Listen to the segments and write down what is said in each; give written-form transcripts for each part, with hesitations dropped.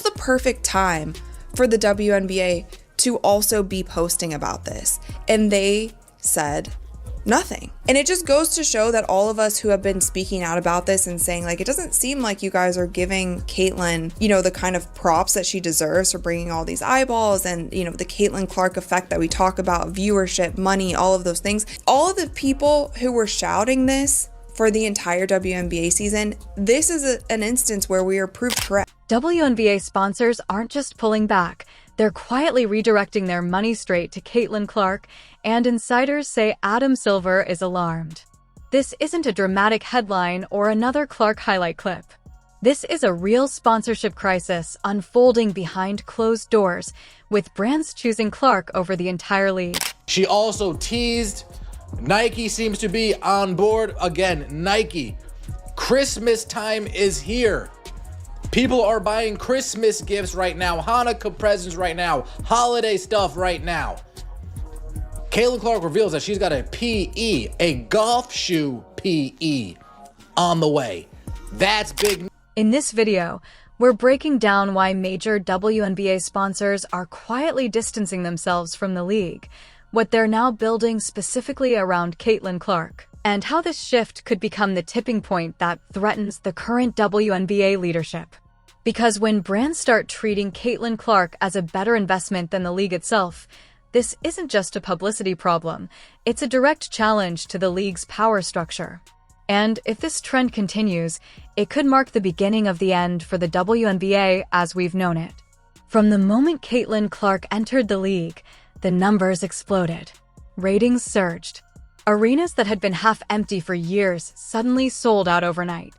was the perfect time for the WNBA to also be posting about this. And they said nothing. And it just goes to show that all of us who have been speaking out about this and saying, like, it doesn't seem like you guys are giving Caitlyn, you know, the kind of props that she deserves for bringing all these eyeballs and, you know, the Caitlyn Clark effect that we talk about, viewership, money, all of those things. All of the people who were shouting this for the entire WNBA season, this is an instance where we are proved correct. WNBA sponsors aren't just pulling back. They're quietly redirecting their money straight to Caitlyn Clark, and insiders say Adam Silver is alarmed. This isn't a dramatic headline or another Clark highlight clip. This is a real sponsorship crisis unfolding behind closed doors, with brands choosing Clark over the entire league. She also teased Nike seems to be on board. Again, Nike. Christmas time is here. People are buying Christmas gifts right now, Hanukkah presents right now, holiday stuff right now. Caitlyn Clark reveals that she's got a PE, a golf shoe PE, on the way. That's big. In this video, we're breaking down why major WNBA sponsors are quietly distancing themselves from the league, what they're now building specifically around Caitlyn Clark, and how this shift could become the tipping point that threatens the current WNBA leadership. Because when brands start treating Caitlyn Clark as a better investment than the league itself, this isn't just a publicity problem, it's a direct challenge to the league's power structure. And if this trend continues, it could mark the beginning of the end for the WNBA as we've known it. From the moment Caitlyn Clark entered the league, the numbers exploded. Ratings surged. Arenas that had been half empty for years suddenly sold out overnight.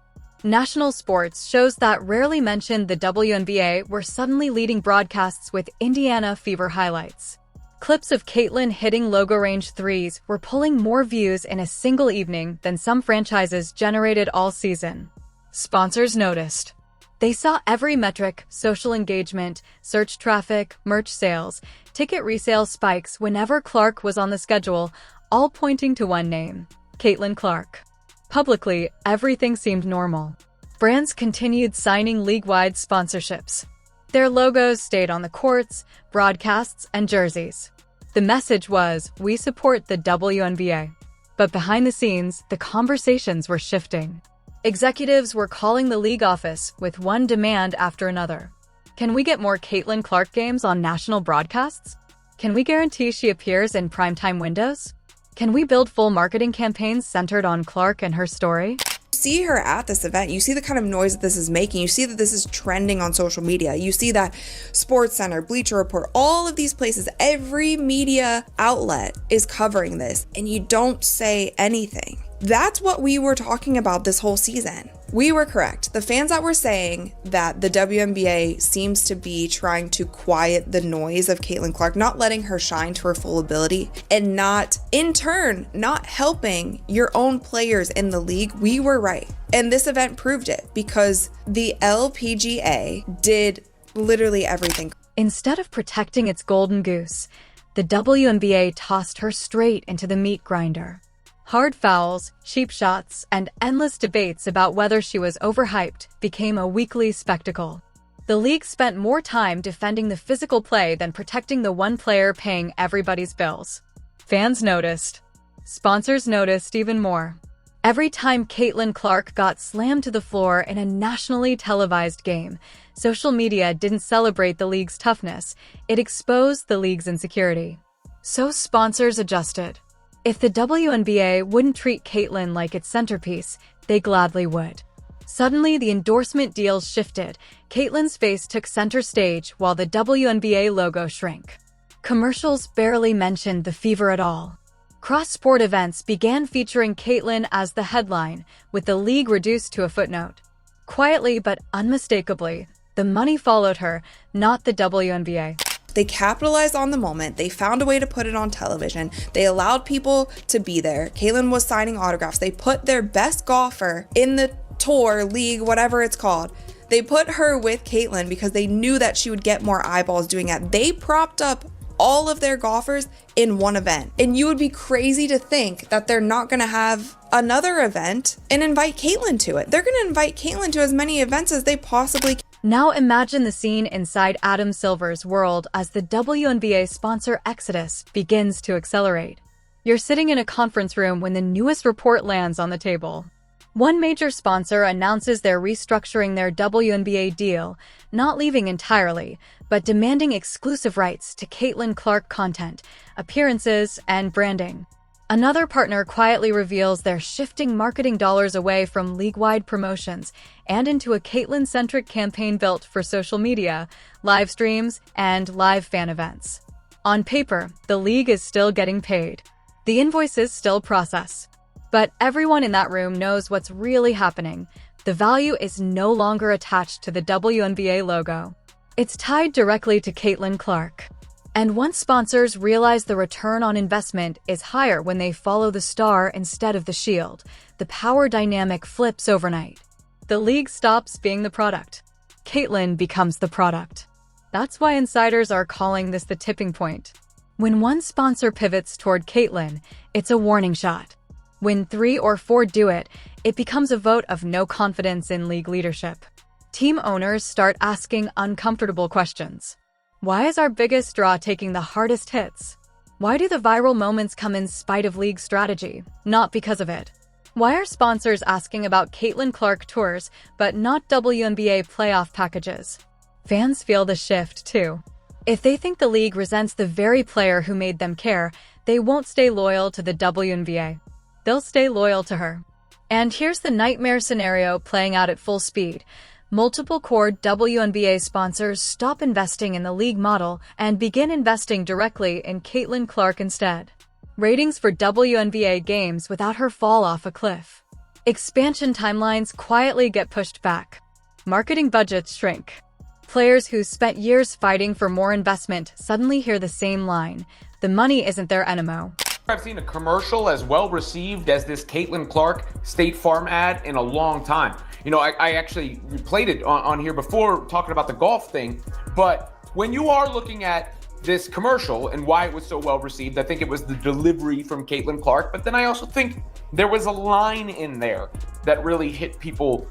National sports shows that rarely mentioned the WNBA were suddenly leading broadcasts with Indiana Fever highlights. Clips of Caitlyn hitting logo-range threes were pulling more views in a single evening than some franchises generated all season. Sponsors noticed. They saw every metric: social engagement, search traffic, merch sales, ticket resale spikes whenever Clark was on the schedule, all pointing to one name: Caitlyn Clark. Publicly, everything seemed normal. Brands continued signing league-wide sponsorships. Their logos stayed on the courts, broadcasts, and jerseys. The message was, "We support the WNBA." But behind the scenes, the conversations were shifting. Executives were calling the league office with one demand after another. Can we get more Caitlyn Clark games on national broadcasts? Can we guarantee she appears in primetime windows? Can we build full marketing campaigns centered on Clark and her story? See her at this event, you see the kind of noise that this is making, you see that this is trending on social media, you see that SportsCenter, Bleacher Report, all of these places, every media outlet is covering this, and you don't say anything. That's what we were talking about this whole season. We were correct. The fans that were saying that the WNBA seems to be trying to quiet the noise of Caitlyn Clark, not letting her shine to her full ability, and not, in turn, not helping your own players in the league, we were right. And this event proved it, because the LPGA did literally everything. Instead of protecting its golden goose, the WNBA tossed her straight into the meat grinder. Hard fouls, cheap shots, and endless debates about whether she was overhyped became a weekly spectacle. The league spent more time defending the physical play than protecting the one player paying everybody's bills. Fans noticed. Sponsors noticed even more. Every time Caitlyn Clark got slammed to the floor in a nationally televised game, social media didn't celebrate the league's toughness, it exposed the league's insecurity. So sponsors adjusted. If the WNBA wouldn't treat Caitlyn like its centerpiece, they gladly would. Suddenly, the endorsement deals shifted. Caitlyn's face took center stage while the WNBA logo shrank. Commercials barely mentioned the Fever at all. Cross-sport events began featuring Caitlyn as the headline, with the league reduced to a footnote. Quietly but unmistakably, the money followed her, not the WNBA. They capitalized on the moment. They found a way to put it on television. They allowed people to be there. Caitlyn was signing autographs. They put their best golfer in the tour, league, whatever it's called. They put her with Caitlyn because they knew that she would get more eyeballs doing it. They propped up all of their golfers in one event. And you would be crazy to think that they're not going to have another event and invite Caitlyn to it. They're going to invite Caitlyn to as many events as they possibly can. Now imagine the scene inside Adam Silver's world as the WNBA sponsor exodus begins to accelerate. You're sitting in a conference room when the newest report lands on the table. One major sponsor announces they're restructuring their WNBA deal, not leaving entirely, but demanding exclusive rights to Caitlin Clark content, appearances, and branding. Another partner quietly reveals they're shifting marketing dollars away from league-wide promotions and into a Caitlin-centric campaign built for social media, live streams, and live fan events. On paper, the league is still getting paid. The invoices still process. But everyone in that room knows what's really happening. The value is no longer attached to the WNBA logo. It's tied directly to Caitlin Clark. And once sponsors realize the return on investment is higher when they follow the star instead of the shield, the power dynamic flips overnight. The league stops being the product. Caitlin becomes the product. That's why insiders are calling this the tipping point. When one sponsor pivots toward Caitlin, it's a warning shot. When 3 or 4 do it, it becomes a vote of no confidence in league leadership. Team owners start asking uncomfortable questions. Why is our biggest draw taking the hardest hits? Why do the viral moments come in spite of league strategy, not because of it? Why are sponsors asking about Caitlin Clark tours, but not WNBA playoff packages? Fans feel the shift, too. If they think the league resents the very player who made them care, they won't stay loyal to the WNBA. They'll stay loyal to her. And here's the nightmare scenario playing out at full speed. Multiple core WNBA sponsors stop investing in the league model and begin investing directly in Caitlin Clark instead. Ratings for WNBA games without her fall off a cliff. Expansion timelines quietly get pushed back. Marketing budgets shrink. Players who spent years fighting for more investment suddenly hear the same line. The money isn't their enemo. I've seen a commercial as well received as this Caitlin Clark State Farm ad in a long time. You know, I actually played it on here before talking about the golf thing, but when you are looking at this commercial and why it was so well received, I think it was the delivery from Caitlin Clark, but then I also think there was a line in there that really hit people.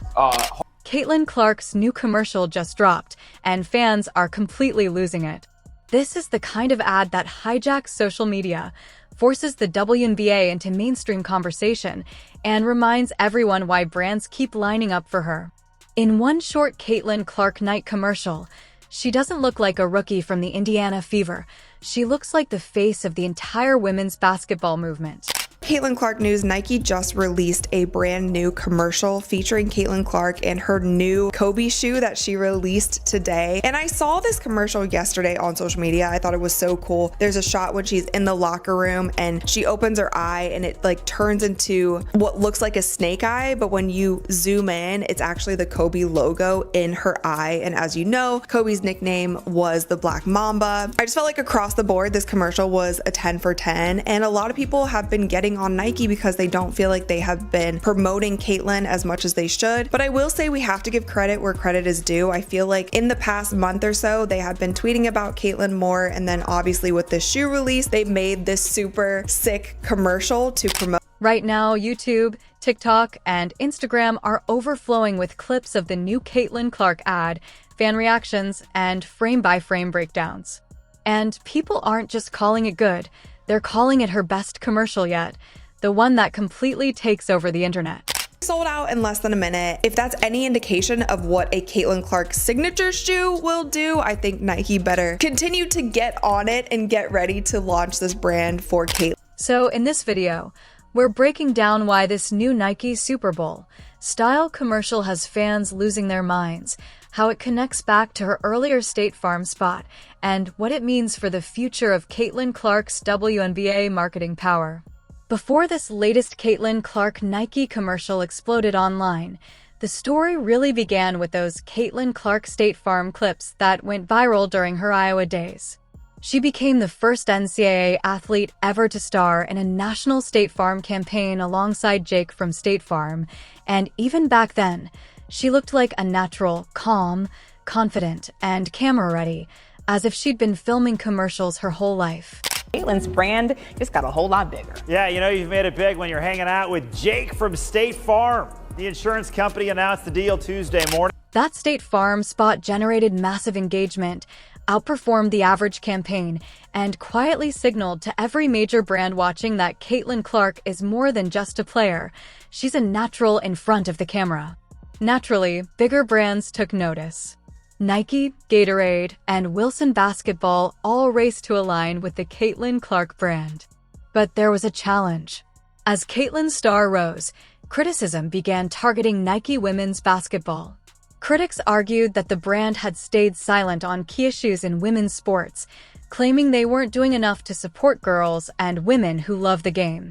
Caitlin Clark's new commercial just dropped, and fans are completely losing it. This is the kind of ad that hijacks social media, forces the WNBA into mainstream conversation, and reminds everyone why brands keep lining up for her. In one short Caitlin Clark night commercial, she doesn't look like a rookie from the Indiana Fever. She looks like the face of the entire women's basketball movement. Caitlin Clark news, Nike just released a brand new commercial featuring Caitlin Clark and her new Kobe shoe that she released today. And I saw this commercial yesterday on social media. I thought it was so cool. There's a shot when she's in the locker room and she opens her eye and it like turns into what looks like a snake eye, but when you zoom in, it's actually the Kobe logo in her eye. And as you know, Kobe's nickname was the Black Mamba. I just felt like across the board, this commercial was a 10 for 10. And a lot of people have been getting on Nike because they don't feel like they have been promoting Caitlin as much as they should. But I will say we have to give credit where credit is due. I feel like in the past month or so, they have been tweeting about Caitlin more. And then obviously with this shoe release, they made this super sick commercial to promote. Right now, YouTube, TikTok, and Instagram are overflowing with clips of the new Caitlin Clark ad, fan reactions, and frame-by-frame breakdowns. And people aren't just calling it good. They're calling it her best commercial yet, the one that completely takes over the internet. Sold out in less than a minute. If that's any indication of what a Caitlin Clark signature shoe will do, I think Nike better continue to get on it and get ready to launch this brand for Caitlin. So in this video, we're breaking down why this new Nike Super Bowl style commercial has fans losing their minds, how it connects back to her earlier State Farm spot, and what it means for the future of Caitlin Clark's WNBA marketing power. Before this latest Caitlin Clark Nike commercial exploded online, the story really began with those Caitlin Clark State Farm clips that went viral during her Iowa days. She became the first NCAA athlete ever to star in a national State Farm campaign alongside Jake from State Farm, and even back then, she looked like a natural, calm, confident, and camera-ready, as if she'd been filming commercials her whole life. Caitlin's brand just got a whole lot bigger. Yeah, you know you've made it big when you're hanging out with Jake from State Farm. The insurance company announced the deal Tuesday morning. That State Farm spot generated massive engagement, outperformed the average campaign, and quietly signaled to every major brand watching that Caitlin Clark is more than just a player. She's a natural in front of the camera. Naturally, bigger brands took notice. Nike, Gatorade, and Wilson Basketball all raced to align with the Caitlin Clark brand. But there was a challenge. As Caitlin's star rose, criticism began targeting Nike women's basketball. Critics argued that the brand had stayed silent on key issues in women's sports, claiming they weren't doing enough to support girls and women who love the game.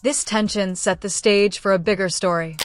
This tension set the stage for a bigger story.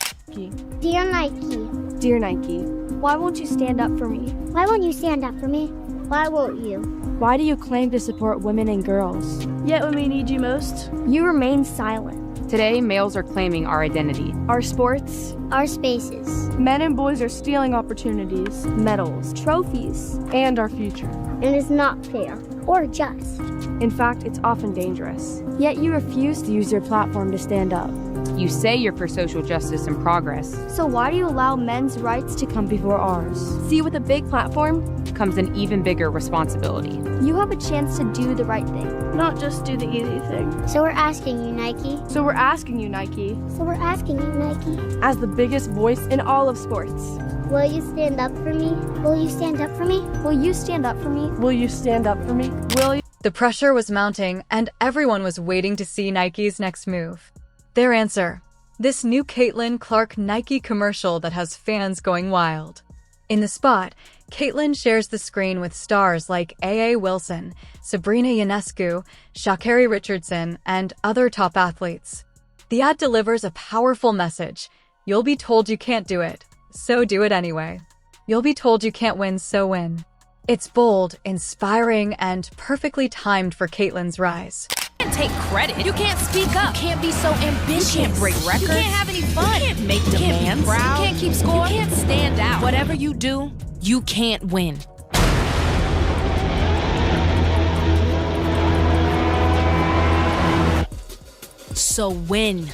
Dear Nike. Dear Nike, why won't you stand up for me? Why won't you stand up for me? Why won't you? Why do you claim to support women and girls? Yet when we need you most, You remain silent. Today, males are claiming our identity. our sports, Our spaces. men and boys are stealing opportunities, medals, Trophies. and our future. It is not fair or just. In fact, it's often dangerous. Yet you refuse to use your platform to stand up. You say you're for social justice and progress. So why do you allow men's rights to come before ours? See, with a big platform, Comes an even bigger responsibility. you have a chance to do the right thing. Not just do the easy thing. So we're asking you, Nike. So we're asking you, Nike, So we're asking you, Nike. as the biggest voice in all of sports, Will you stand up for me? Will you stand up for me? Will you stand up for me? will you stand up for me? Will you? The pressure was mounting, and everyone was waiting to see Nike's next move. Their answer: this new Caitlin Clark Nike commercial that has fans going wild. In the spot, Caitlin shares the screen with stars like A.A. Wilson, Sabrina Ionescu, Sha'Carri Richardson, and other top athletes. The ad delivers a powerful message. You'll be told you can't do it, so do it anyway. You'll be told you can't win, so win. It's bold, inspiring, and perfectly timed for Caitlin's rise. You can't take credit. You can't speak up. You can't be so ambitious. You can't break records. You can't have any fun. You can't make demands. Can't be proud. You can't keep score. You can't stand out. Whatever you do, you can't win. So win.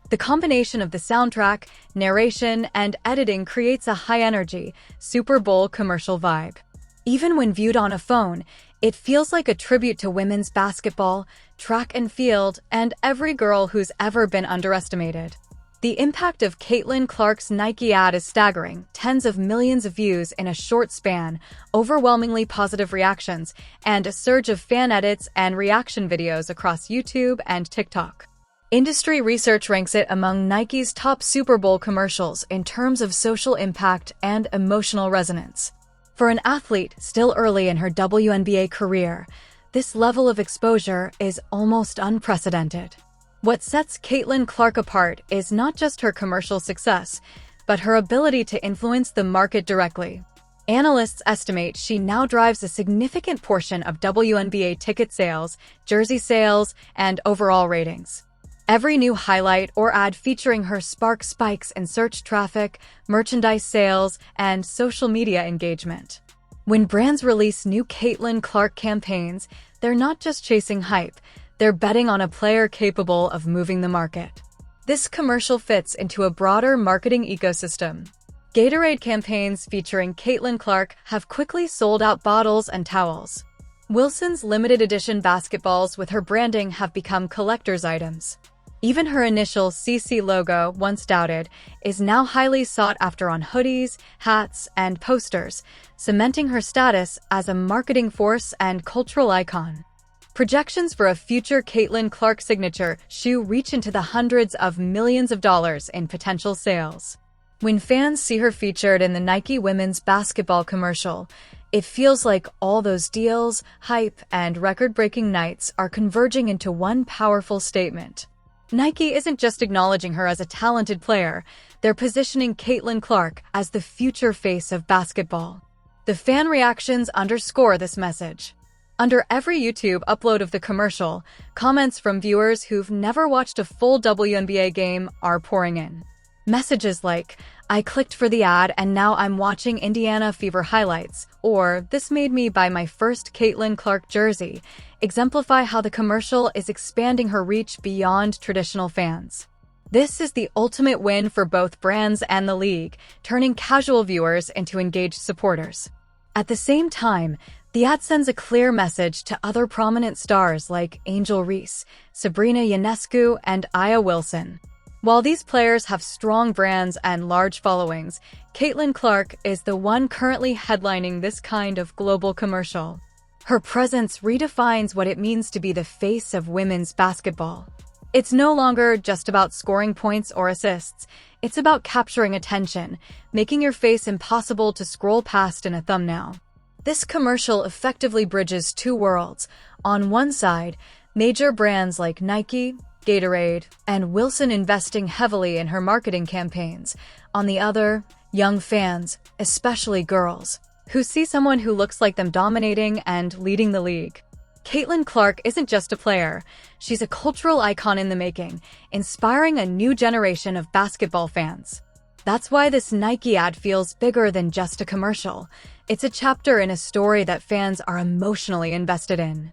The combination of the soundtrack, narration, and editing creates a high-energy, Super Bowl commercial vibe. Even when viewed on a phone, it feels like a tribute to women's basketball, track and field, and every girl who's ever been underestimated. The impact of Caitlin Clark's Nike ad is staggering: tens of millions of views in a short span, overwhelmingly positive reactions, and a surge of fan edits and reaction videos across YouTube and TikTok. Industry research ranks it among Nike's top Super Bowl commercials in terms of social impact and emotional resonance. For an athlete still early in her WNBA career, this level of exposure is almost unprecedented. What sets Caitlin Clark apart is not just her commercial success, but her ability to influence the market directly. Analysts estimate she now drives a significant portion of WNBA ticket sales, jersey sales, and overall ratings. Every new highlight or ad featuring her sparks spikes in search traffic, merchandise sales, and social media engagement. When brands release new Caitlin Clark campaigns, they're not just chasing hype, they're betting on a player capable of moving the market. This commercial fits into a broader marketing ecosystem. Gatorade campaigns featuring Caitlin Clark have quickly sold out bottles and towels. Wilson's limited edition basketballs with her branding have become collector's items. Even her initial CC logo, once doubted, is now highly sought after on hoodies, hats, and posters, cementing her status as a marketing force and cultural icon. Projections for a future Caitlin Clark signature shoe reach into the hundreds of millions of dollars in potential sales. When fans see her featured in the Nike women's basketball commercial, it feels like all those deals, hype, and record-breaking nights are converging into one powerful statement. Nike isn't just acknowledging her as a talented player, they're positioning Caitlin Clark as the future face of basketball. The fan reactions underscore this message. Under every YouTube upload of the commercial, comments from viewers who've never watched a full WNBA game are pouring in. Messages like, "I clicked for the ad and now I'm watching Indiana Fever highlights," or "This made me buy my first Caitlin Clark jersey," exemplify how the commercial is expanding her reach beyond traditional fans. This is the ultimate win for both brands and the league, turning casual viewers into engaged supporters. At the same time, the ad sends a clear message to other prominent stars like Angel Reese, Sabrina Ionescu, and Aya Wilson. While these players have strong brands and large followings, Caitlin Clark is the one currently headlining this kind of global commercial. Her presence redefines what it means to be the face of women's basketball. It's no longer just about scoring points or assists. It's about capturing attention, making your face impossible to scroll past in a thumbnail. This commercial effectively bridges two worlds. On one side, major brands like Nike, Gatorade, and Wilson investing heavily in her marketing campaigns. On the other, young fans, especially girls, who see someone who looks like them dominating and leading the league. Caitlin Clark isn't just a player. She's a cultural icon in the making, inspiring a new generation of basketball fans. That's why this Nike ad feels bigger than just a commercial. It's a chapter in a story that fans are emotionally invested in.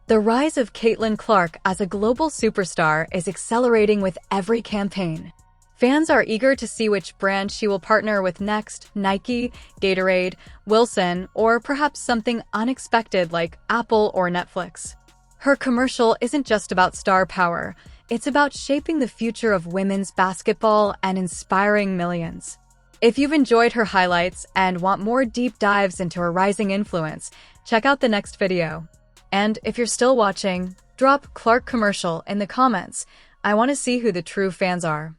The rise of Caitlin Clark as a global superstar is accelerating with every campaign. Fans are eager to see which brand she will partner with next: Nike, Gatorade, Wilson, or perhaps something unexpected like Apple or Netflix. Her commercial isn't just about star power. It's about shaping the future of women's basketball and inspiring millions. If you've enjoyed her highlights and want more deep dives into her rising influence, check out the next video. And if you're still watching, drop Clark commercial in the comments. I want to see who the true fans are.